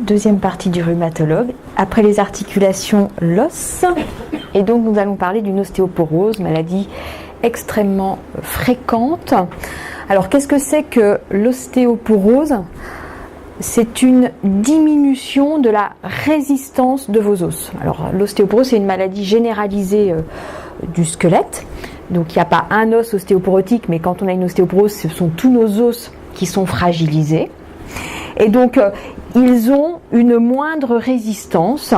Deuxième partie du rhumatologue. Après les articulations, l'os. Et donc nous allons parler d'une ostéoporose, maladie extrêmement fréquente. Alors qu'est-ce que c'est que l'ostéoporose ? C'est une diminution de la résistance de vos os. Alors l'ostéoporose, c'est une maladie généralisée du squelette. Donc il n'y a pas un os ostéoporotique, mais quand on a une ostéoporose, ce sont tous nos os qui sont fragilisés. Et donc ils ont une moindre résistance.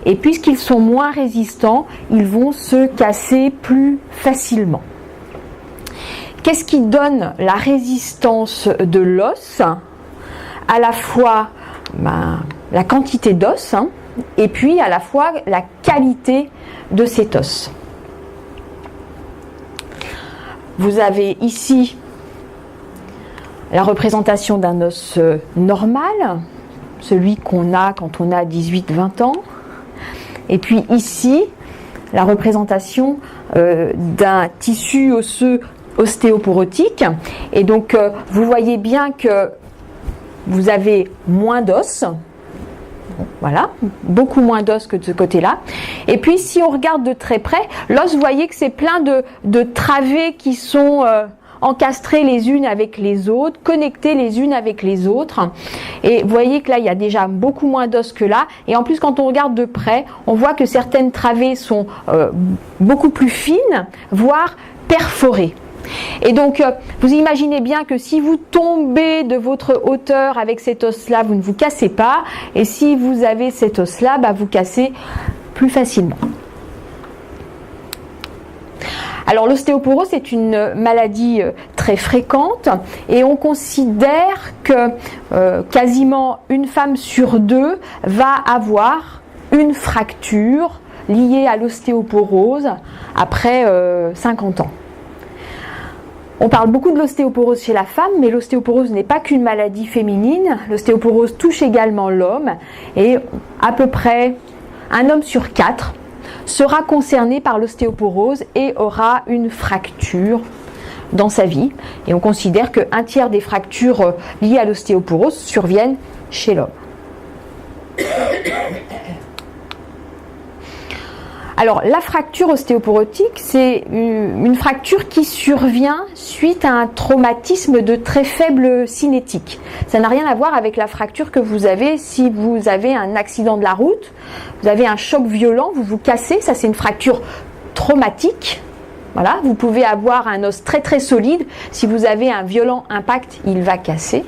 Et puisqu'ils sont moins résistants, ils vont se casser plus facilement. Qu'est-ce qui donne la résistance de l'os ? À la fois la quantité d'os et puis à la fois la qualité de cet os. Vous avez ici la représentation d'un os normal, celui qu'on a quand on a 18-20 ans. Et puis ici, la représentation d'un tissu osseux ostéoporotique. Et donc, vous voyez bien que vous avez moins d'os, voilà, beaucoup moins d'os que de ce côté-là. Et puis, si on regarde de très près, l'os, vous voyez que c'est plein de travées qui sont encastrées les unes avec les autres, connectées les unes avec les autres. Et vous voyez que là, il y a déjà beaucoup moins d'os que là. Et en plus, quand on regarde de près, on voit que certaines travées sont beaucoup plus fines, voire perforées. Et donc, vous imaginez bien que si vous tombez de votre hauteur avec cet os-là, vous ne vous cassez pas. Et si vous avez cet os-là, vous cassez plus facilement. Alors, l'ostéoporose est une maladie très fréquente et on considère que quasiment une femme sur deux va avoir une fracture liée à l'ostéoporose après 50 ans. On parle beaucoup de l'ostéoporose chez la femme, mais l'ostéoporose n'est pas qu'une maladie féminine. L'ostéoporose touche également l'homme et à peu près un homme sur 4 sera concerné par l'ostéoporose et aura une fracture dans sa vie. Et on considère qu'un tiers des fractures liées à l'ostéoporose surviennent chez l'homme. Alors, la fracture ostéoporotique, c'est une fracture qui survient suite à un traumatisme de très faible cinétique. Ça n'a rien à voir avec la fracture que vous avez si vous avez un accident de la route, vous avez un choc violent, vous vous cassez, ça c'est une fracture traumatique. Voilà, vous pouvez avoir un os très très solide, si vous avez un violent impact, il va casser.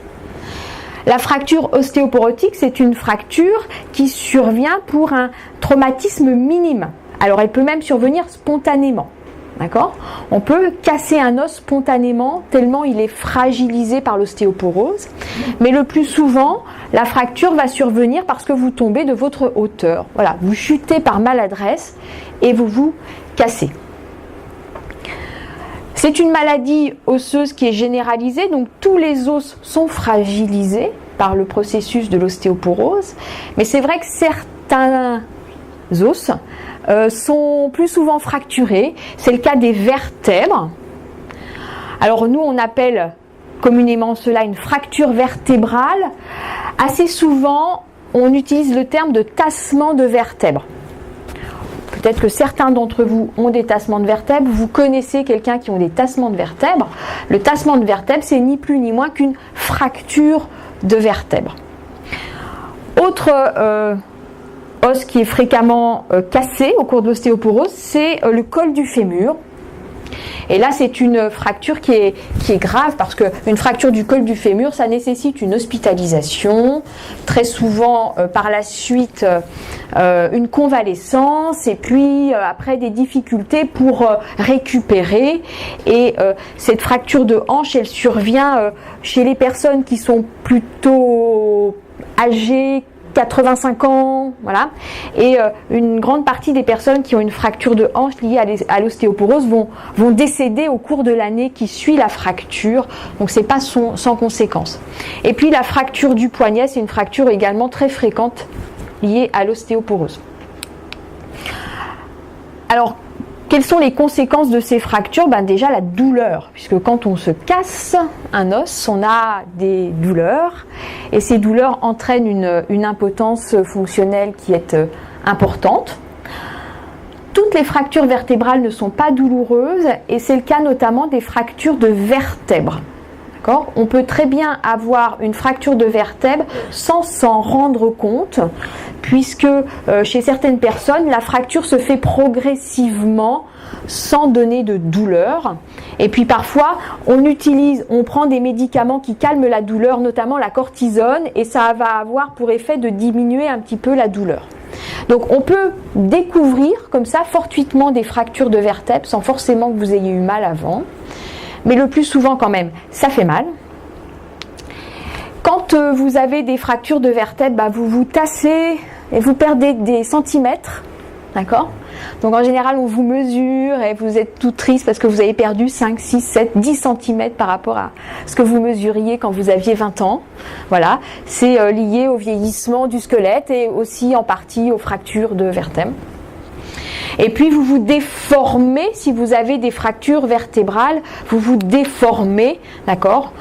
La fracture ostéoporotique, c'est une fracture qui survient pour un traumatisme minime. Alors, elle peut même survenir spontanément, d'accord ? On peut casser un os spontanément tellement il est fragilisé par l'ostéoporose. Mais le plus souvent, la fracture va survenir parce que vous tombez de votre hauteur. Voilà, vous chutez par maladresse et vous vous cassez. C'est une maladie osseuse qui est généralisée, donc tous les os sont fragilisés par le processus de l'ostéoporose. Mais c'est vrai que certains os sont plus souvent fracturés. C'est le cas des vertèbres. Alors nous, on appelle communément cela une fracture vertébrale. Assez souvent, on utilise le terme de tassement de vertèbres. Peut-être que certains d'entre vous ont des tassements de vertèbres. Vous connaissez quelqu'un qui a des tassements de vertèbres. Le tassement de vertèbres, c'est ni plus ni moins qu'une fracture de vertèbres. Autre os qui est fréquemment cassé au cours de l'ostéoporose, c'est le col du fémur. Et là, c'est une fracture qui est grave parce qu'une fracture du col du fémur, ça nécessite une hospitalisation, très souvent par la suite une convalescence et puis après des difficultés pour récupérer. Et cette fracture de hanche, elle survient chez les personnes qui sont plutôt âgées, 85 ans, voilà. Et une grande partie des personnes qui ont une fracture de hanche liée à l'ostéoporose vont décéder au cours de l'année qui suit la fracture. Donc c'est pas sans conséquence. Et puis la fracture du poignet, c'est une fracture également très fréquente liée à l'ostéoporose. Alors, quelles sont les conséquences de ces fractures? Déjà la douleur, puisque quand on se casse un os, on a des douleurs, et ces douleurs entraînent une impotence fonctionnelle qui est importante. Toutes les fractures vertébrales ne sont pas douloureuses, et c'est le cas notamment des fractures de vertèbres. D'accord ? On peut très bien avoir une fracture de vertèbre sans s'en rendre compte, puisque chez certaines personnes, la fracture se fait progressivement sans donner de douleur. Et puis parfois, on prend des médicaments qui calment la douleur, notamment la cortisone, et ça va avoir pour effet de diminuer un petit peu la douleur. Donc on peut découvrir comme ça fortuitement des fractures de vertèbres sans forcément que vous ayez eu mal avant. Mais le plus souvent quand même, ça fait mal. Quand vous avez des fractures de vertèbres, vous vous tassez et vous perdez des centimètres. D'accord ? Donc en général, on vous mesure et vous êtes tout triste parce que vous avez perdu 5, 6, 7, 10 cm par rapport à ce que vous mesuriez quand vous aviez 20 ans. Voilà, c'est lié au vieillissement du squelette et aussi en partie aux fractures de vertèbres. Et puis vous vous déformez, si vous avez des fractures vertébrales, vous vous déformez, d'accord ?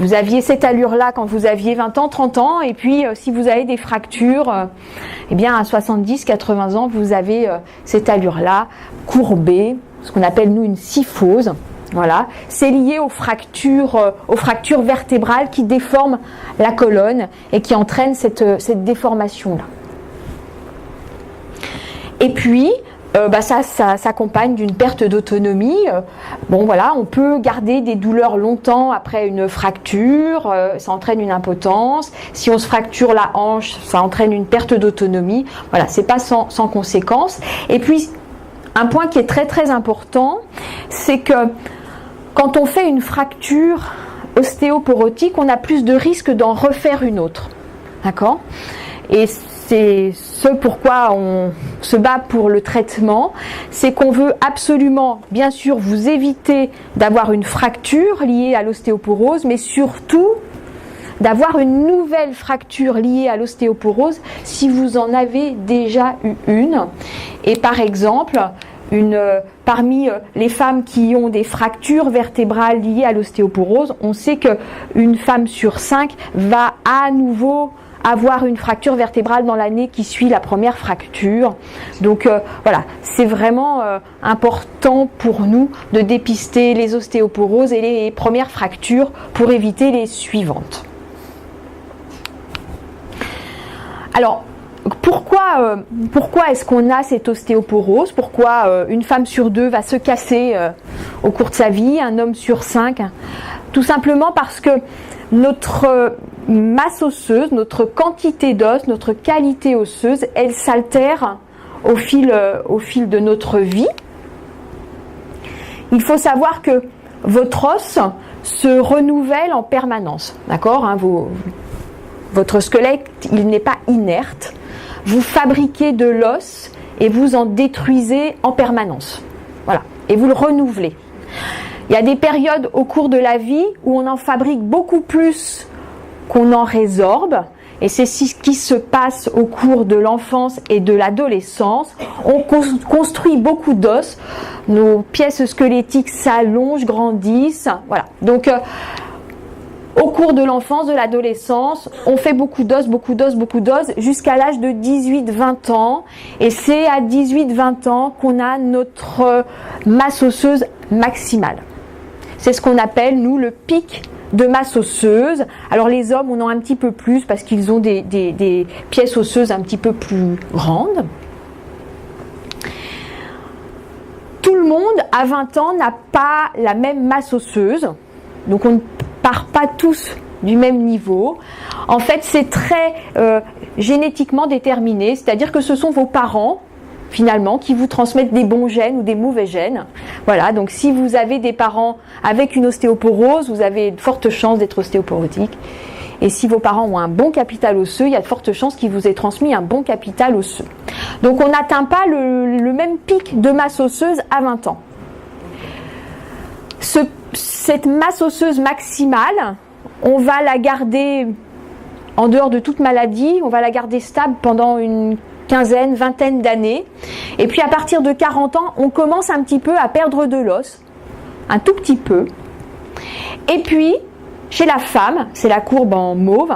Vous aviez cette allure-là quand vous aviez 20 ans, 30 ans, et puis si vous avez des fractures, à 70, 80 ans, vous avez cette allure-là, courbée, ce qu'on appelle nous une kyphose. Voilà, c'est lié aux fractures vertébrales qui déforment la colonne et qui entraînent cette déformation-là. Et puis, ça s'accompagne d'une perte d'autonomie. On peut garder des douleurs longtemps après une fracture, ça entraîne une impotence. Si on se fracture la hanche, ça entraîne une perte d'autonomie. Voilà, c'est pas sans conséquence. Et puis, un point qui est très très important, c'est que quand on fait une fracture ostéoporotique, on a plus de risques d'en refaire une autre. D'accord ? Et c'est ce pourquoi on se bat pour le traitement, c'est qu'on veut absolument, bien sûr, vous éviter d'avoir une fracture liée à l'ostéoporose, mais surtout d'avoir une nouvelle fracture liée à l'ostéoporose si vous en avez déjà eu une. Et par exemple, parmi les femmes qui ont des fractures vertébrales liées à l'ostéoporose, on sait qu'une femme sur 5 va à nouveau avoir une fracture vertébrale dans l'année qui suit la première fracture. Donc c'est vraiment important pour nous de dépister les ostéoporoses et les premières fractures pour éviter les suivantes. Alors, pourquoi est-ce qu'on a cette ostéoporose ? Pourquoi une femme sur 2 va se casser au cours de sa vie, un homme sur 5 ? Tout simplement parce que notre masse osseuse, notre quantité d'os, notre qualité osseuse, elle s'altère au fil de notre vie. Il faut savoir que votre os se renouvelle en permanence, d'accord ? Votre squelette, il n'est pas inerte. Vous fabriquez de l'os et vous en détruisez en permanence. Voilà, et vous le renouvelez. Il y a des périodes au cours de la vie où on en fabrique beaucoup plus qu'on en résorbe, et c'est ce qui se passe au cours de l'enfance et de l'adolescence. On construit beaucoup d'os, nos pièces squelettiques s'allongent, grandissent, voilà. Donc, au cours de l'enfance, de l'adolescence, on fait beaucoup d'os, jusqu'à l'âge de 18-20 ans, et c'est à 18-20 ans qu'on a notre masse osseuse maximale. C'est ce qu'on appelle, nous, le pic de masse osseuse. Alors les hommes, on en a un petit peu plus parce qu'ils ont des pièces osseuses un petit peu plus grandes. Tout le monde, à 20 ans, n'a pas la même masse osseuse. Donc on ne part pas tous du même niveau. En fait, c'est très génétiquement déterminé, c'est-à-dire que ce sont vos parents, finalement, qui vous transmettent des bons gènes ou des mauvais gènes. Voilà, donc si vous avez des parents avec une ostéoporose, vous avez de fortes chances d'être ostéoporotique. Et si vos parents ont un bon capital osseux, il y a de fortes chances qu'ils vous aient transmis un bon capital osseux. Donc on n'atteint pas le même pic de masse osseuse à 20 ans. Cette masse osseuse maximale, on va la garder en dehors de toute maladie, on va la garder stable pendant une quinzaine, vingtaine d'années. Et puis à partir de 40 ans, on commence un petit peu à perdre de l'os, un tout petit peu. Et puis, chez la femme, c'est la courbe en mauve,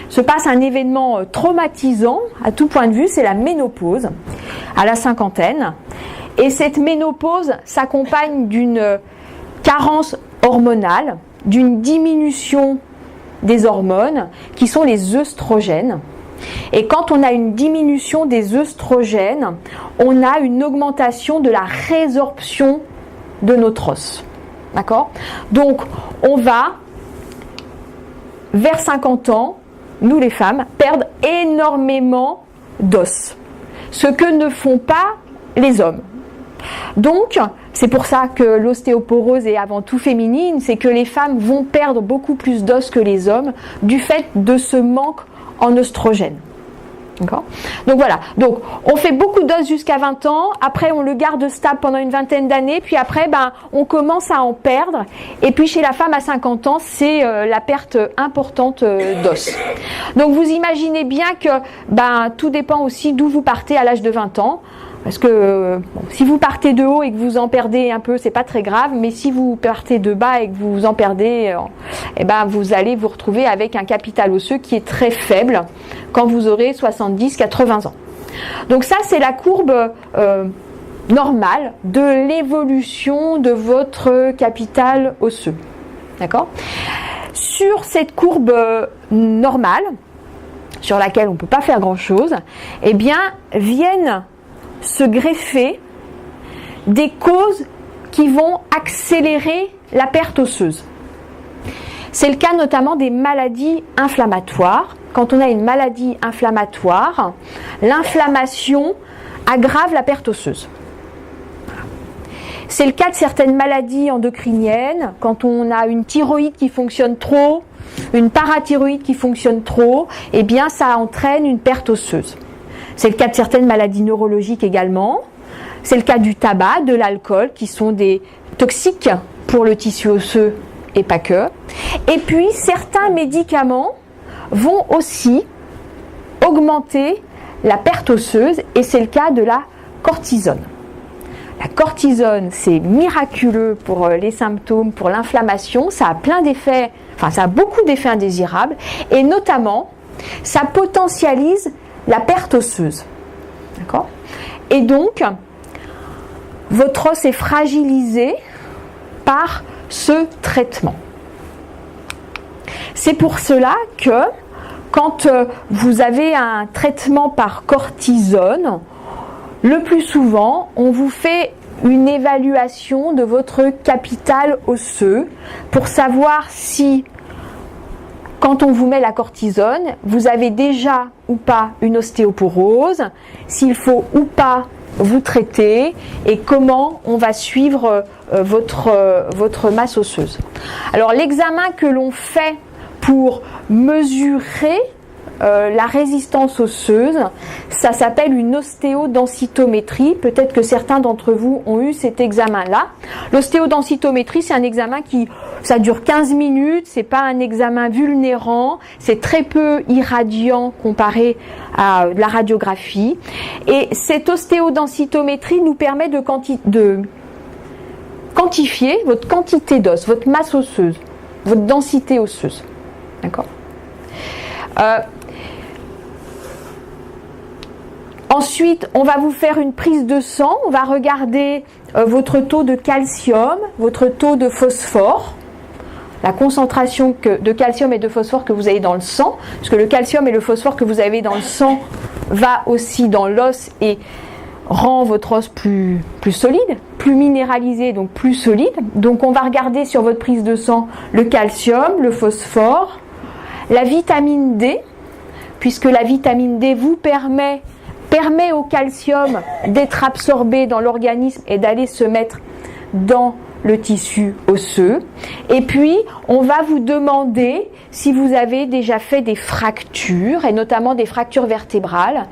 se passe un événement traumatisant à tout point de vue, c'est la ménopause, à la cinquantaine. Et cette ménopause s'accompagne d'une carence hormonale, d'une diminution des hormones qui sont les œstrogènes. Et quand on a une diminution des œstrogènes, on a une augmentation de la résorption de notre os. D'accord ? Donc, on va, vers 50 ans, nous les femmes, perdre énormément d'os. Ce que ne font pas les hommes. Donc, c'est pour ça que l'ostéoporose est avant tout féminine, c'est que les femmes vont perdre beaucoup plus d'os que les hommes du fait de ce manque en œstrogène. D'accord ? Donc voilà, donc on fait beaucoup d'os jusqu'à 20 ans, après on le garde stable pendant une vingtaine d'années, puis après on commence à en perdre, et puis chez la femme à 50 ans, c'est la perte importante d'os. Donc vous imaginez bien que tout dépend aussi d'où vous partez à l'âge de 20 ans. Parce que si vous partez de haut et que vous en perdez un peu, c'est pas très grave, mais si vous partez de bas et que vous en perdez, vous allez vous retrouver avec un capital osseux qui est très faible quand vous aurez 70-80 ans. Donc ça, c'est la courbe normale de l'évolution de votre capital osseux. D'accord ? Sur cette courbe normale, sur laquelle on ne peut pas faire grand-chose, viennent se greffer des causes qui vont accélérer la perte osseuse. C'est le cas notamment des maladies inflammatoires. Quand on a une maladie inflammatoire, l'inflammation aggrave la perte osseuse. C'est le cas de certaines maladies endocriniennes, quand on a une thyroïde qui fonctionne trop, une parathyroïde qui fonctionne trop, ça entraîne une perte osseuse. C'est le cas de certaines maladies neurologiques également. C'est le cas du tabac, de l'alcool, qui sont des toxiques pour le tissu osseux et pas que. Et puis, certains médicaments vont aussi augmenter la perte osseuse, et c'est le cas de la cortisone. La cortisone, c'est miraculeux pour les symptômes, pour l'inflammation. Ça a plein d'effets, ça a beaucoup d'effets indésirables, et notamment, ça potentialise la perte osseuse. D'accord ? Et donc, votre os est fragilisé par ce traitement. C'est pour cela que quand vous avez un traitement par cortisone, le plus souvent, on vous fait une évaluation de votre capital osseux pour savoir si, quand on vous met la cortisone, vous avez déjà ou pas une ostéoporose, s'il faut ou pas vous traiter et comment on va suivre votre masse osseuse. Alors l'examen que l'on fait pour mesurer la résistance osseuse, ça s'appelle une ostéodensitométrie. Peut-être que certains d'entre vous ont eu cet examen-là. L'ostéodensitométrie, c'est un examen ça dure 15 minutes, c'est pas un examen vulnérant, c'est très peu irradiant comparé à la radiographie. Et cette ostéodensitométrie nous permet de quantifier votre quantité d'os, votre masse osseuse, votre densité osseuse. D'accord ? Ensuite, on va vous faire une prise de sang, on va regarder votre taux de calcium, votre taux de phosphore, la concentration de calcium et de phosphore que vous avez dans le sang, parce que le calcium et le phosphore que vous avez dans le sang va aussi dans l'os et rend votre os plus solide, plus minéralisé, donc plus solide. Donc on va regarder sur votre prise de sang le calcium, le phosphore, la vitamine D, puisque la vitamine D vous permet au calcium d'être absorbé dans l'organisme et d'aller se mettre dans le tissu osseux. Et puis, on va vous demander si vous avez déjà fait des fractures, et notamment des fractures vertébrales.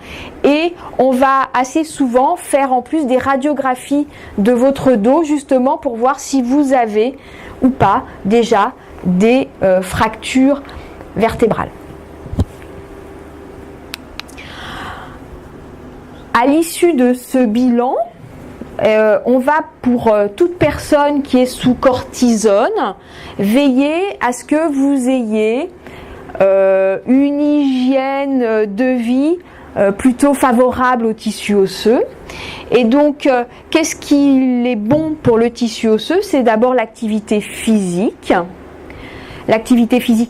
Et on va assez souvent faire en plus des radiographies de votre dos, justement pour voir si vous avez ou pas déjà des fractures vertébrales. À l'issue de ce bilan, on va, pour toute personne qui est sous cortisone, veiller à ce que vous ayez une hygiène de vie plutôt favorable au tissu osseux. Et donc, qu'est-ce qui est bon pour le tissu osseux? C'est d'abord l'activité physique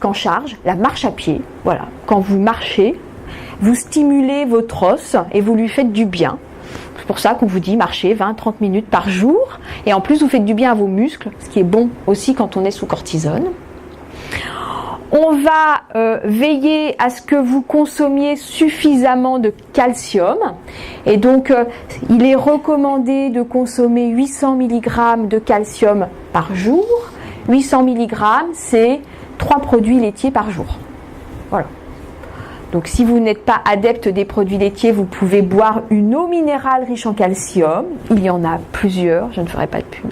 en charge, la marche à pied. Voilà, quand vous marchez, vous stimulez votre os et vous lui faites du bien. C'est pour ça qu'on vous dit marcher 20-30 minutes par jour. Et en plus, vous faites du bien à vos muscles, ce qui est bon aussi quand on est sous cortisone. On va veiller à ce que vous consommiez suffisamment de calcium. Et donc, il est recommandé de consommer 800 mg de calcium par jour. 800 mg, c'est 3 produits laitiers par jour. Voilà. Donc, si vous n'êtes pas adepte des produits laitiers, vous pouvez boire une eau minérale riche en calcium. Il y en a plusieurs, je ne ferai pas de pub.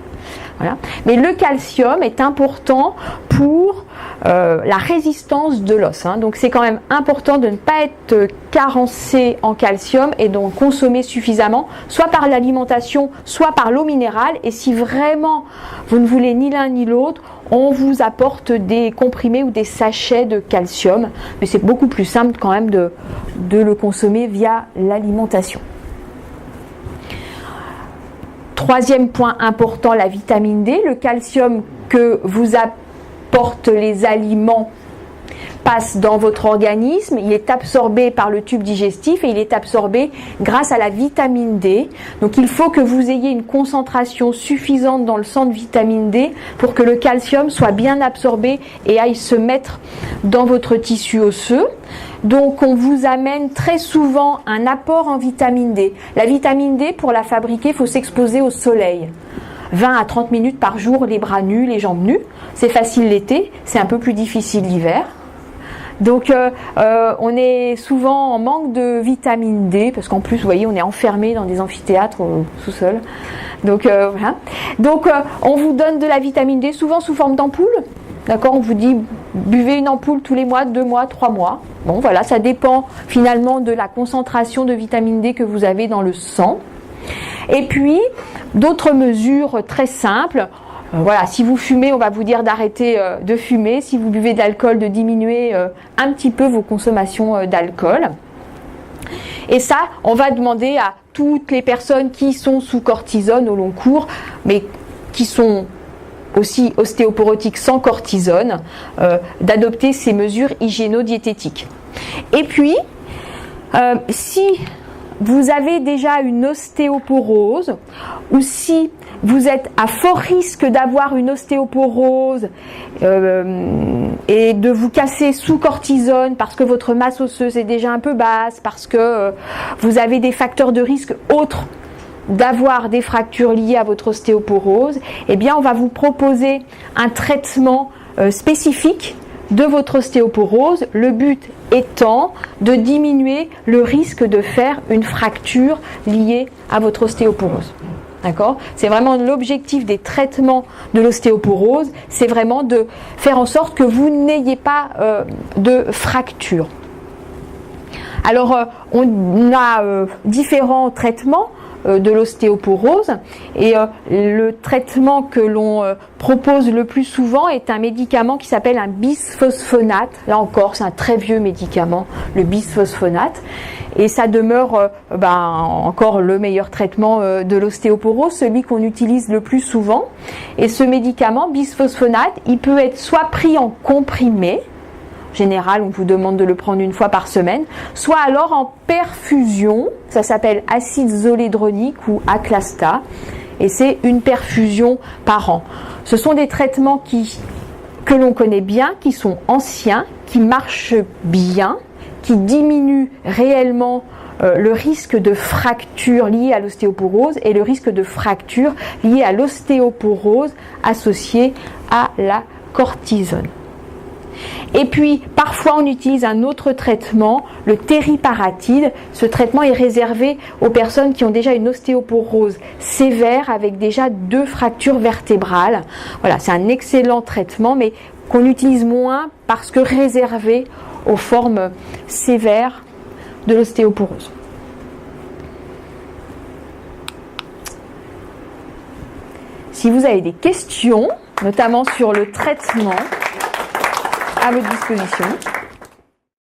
Voilà. Mais le calcium est important pour la résistance de l'os. Donc c'est quand même important de ne pas être carencé en calcium et d'en consommer suffisamment, soit par l'alimentation, soit par l'eau minérale. Et si vraiment vous ne voulez ni l'un ni l'autre, on vous apporte des comprimés ou des sachets de calcium. Mais c'est beaucoup plus simple quand même de le consommer via l'alimentation. Troisième point important, la vitamine D. Le calcium que vous apportent les aliments passe dans votre organisme, il est absorbé par le tube digestif et il est absorbé grâce à la vitamine D. Donc il faut que vous ayez une concentration suffisante dans le sang de vitamine D pour que le calcium soit bien absorbé et aille se mettre dans votre tissu osseux. Donc on vous amène très souvent un apport en vitamine D. La vitamine D, pour la fabriquer, il faut s'exposer au soleil. 20 à 30 minutes par jour, les bras nus, les jambes nues. C'est facile l'été, c'est un peu plus difficile l'hiver. Donc on est souvent en manque de vitamine D, parce qu'en plus, vous voyez, on est enfermé dans des amphithéâtres au sous-sol. Donc voilà. Donc on vous donne de la vitamine D, souvent sous forme d'ampoule. D'accord, on vous dit buvez une ampoule tous les mois, 2 mois, 3 mois. Bon voilà, ça dépend finalement de la concentration de vitamine D que vous avez dans le sang. Et puis, d'autres mesures très simples. Voilà, si vous fumez, on va vous dire d'arrêter de fumer. Si vous buvez de l'alcool, de diminuer un petit peu vos consommations d'alcool. Et ça, on va demander à toutes les personnes qui sont sous cortisone au long cours, mais qui sont aussi ostéoporotiques sans cortisone, d'adopter ces mesures hygiéno-diététiques. Et puis, si vous avez déjà une ostéoporose, ou si vous êtes à fort risque d'avoir une ostéoporose et de vous casser sous cortisone parce que votre masse osseuse est déjà un peu basse, parce que vous avez des facteurs de risque autres d'avoir des fractures liées à votre ostéoporose, eh bien on va vous proposer un traitement spécifique de votre ostéoporose, le but étant de diminuer le risque de faire une fracture liée à votre ostéoporose. D'accord ? C'est vraiment l'objectif des traitements de l'ostéoporose, c'est vraiment de faire en sorte que vous n'ayez pas de fracture. Alors, on a différents traitements de l'ostéoporose et le traitement que l'on propose le plus souvent est un médicament qui s'appelle un bisphosphonate. Là encore, c'est un très vieux médicament, le bisphosphonate, et ça demeure encore le meilleur traitement de l'ostéoporose, celui qu'on utilise le plus souvent. Et ce médicament bisphosphonate, il peut être soit pris en comprimé, en général, on vous demande de le prendre une fois par semaine, soit alors en perfusion, ça s'appelle acide zolédronique ou Aclasta, et c'est une perfusion par an. Ce sont des traitements que l'on connaît bien, qui sont anciens, qui marchent bien, qui diminuent réellement le risque de fracture lié à l'ostéoporose et le risque de fracture lié à l'ostéoporose associée à la cortisone. Et puis, parfois, on utilise un autre traitement, le tériparatide. Ce traitement est réservé aux personnes qui ont déjà une ostéoporose sévère avec déjà 2 fractures vertébrales. Voilà, c'est un excellent traitement, mais qu'on utilise moins parce que réservé aux formes sévères de l'ostéoporose. si vous avez des questions, notamment sur le traitement, à votre disposition.